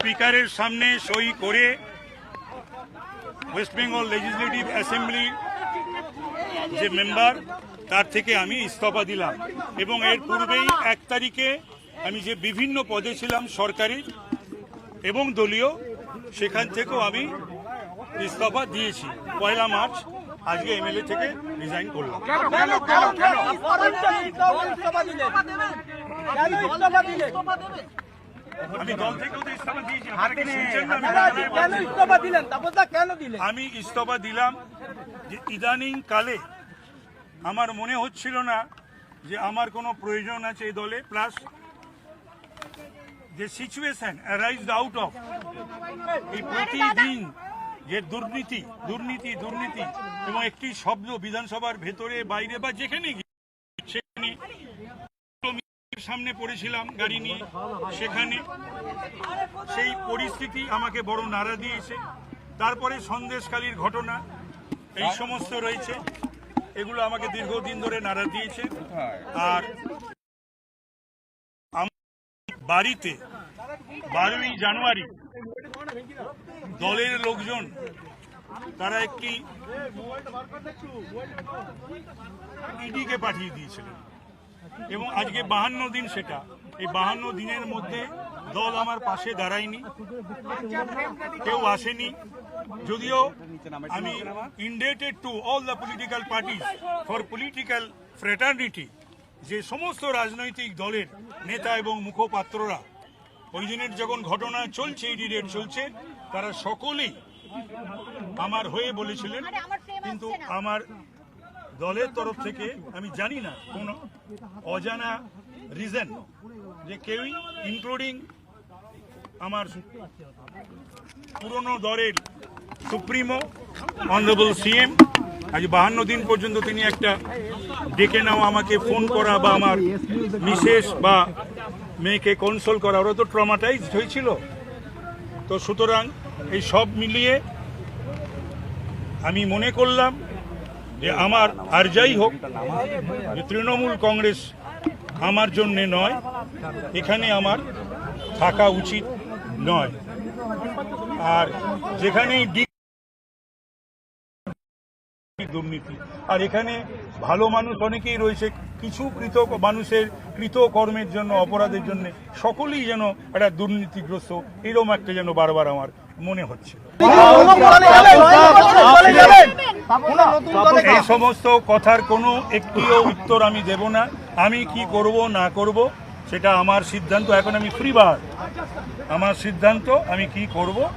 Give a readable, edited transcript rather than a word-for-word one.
স্পিকারের সামনে সই করে ওয়েস্ট বেঙ্গল লেজিসলেটিভ অ্যাসেম্বলির যে মেম্বার তার থেকে আমি ইস্তফা দিলাম এবং এর পূর্বেই 1 তারিখে আমি যে বিভিন্ন পদে ছিলাম সরকারি এবং দলীয় সেখান থেকেও আমি ইস্তফা দিয়েছি। 1 মার্চ আজকে এমএলএ থেকে রিজাইন করলাম। আমি দল থেকেও তো ইস্তফা দিয়েছি। আমি ইস্তফা দিলাম যে ইদানিং কালে আমার মনে হচ্ছিল না যে আমার কোনো প্রয়োজন আছে এই দলে, প্লাস যে সিচুয়েশন অ্যারাইজড আউট অফ এই প্রতিদিন যে দুর্নীতি দুর্নীতি দুর্নীতি এবং একটি শব্দ বিধানসভার ভেতরে বাইরে বা যেখানে সেখানে সামনে পড়েছিলাম গাড়ি নিয়ে, সেখানে সেই পরিস্থিতি আমাকে বড় নাড়া দিয়েছে। তারপরে সন্দেশখালীর ঘটনা এই সমস্ত রয়েছে, এগুলো আমাকে দীর্ঘদিন ধরে নাড়া দিয়েছে। আর বাড়িতে 12ই জানুয়ারি দলের লোকজন তারা একটি ইডিকে পাঠিয়ে দিয়েছিলেন এবং আজকে 52 দিন, সেটা এই 52 দিনের মধ্যে দল আমার পাশে দাঁড়ায়নি, কেউ আসেনি। যদিও আমি ইন্ডেটেড to all the political parties for political fraternity, যে সমস্ত রাজনৈতিক দলের নেতা এবং মুখপাত্ররা ওই দিনের যখন ঘটনা চলছে, ইডি রেড চলছে, তারা সকলেই আমার হয়ে বলেছিলেন, কিন্তু আমার দলের তরফ থেকে আমি জানি না কোন অজানা রিজন যে কেউই, ইনক্লুডিং আমার পুরনো দলের সুপ্রিমো অনারেবল সিএম, আজ 52 দিন পর্যন্ত তিনি একটা ডেকে নেওয়া, আমাকে ফোন করা বা আমার মিসেস বা মেয়েকে কনসোল করা, ওরা তো ট্রমাটাইজড হয়েছিল। তো সুতরাং এই সব মিলিয়ে আমি মনে করলাম যে আমার আর যাই হোক, যে তৃণমূল কংগ্রেস আমার জন্যে নয়, এখানে আমার থাকা উচিত নয়। আর যেখানেই দুর্নীতি, আর এখানে ভালো মানুষ অনেকেই রয়েছে, কিছু মানুষের কৃতকর্মের জন্য, অপরাধের জন্য সকলেই যেন একটা দুর্নীতিগ্রস্ত, এরকম একটা যেন বারবার আমার মনে হচ্ছে। এই সমস্ত কথার কোনো একটিও উত্তর আমি দেব না। আমি কি করব না করব সেটা আমার সিদ্ধান্ত। এখন আমি ফ্রি বার্ড, আমার সিদ্ধান্ত আমি কি করব।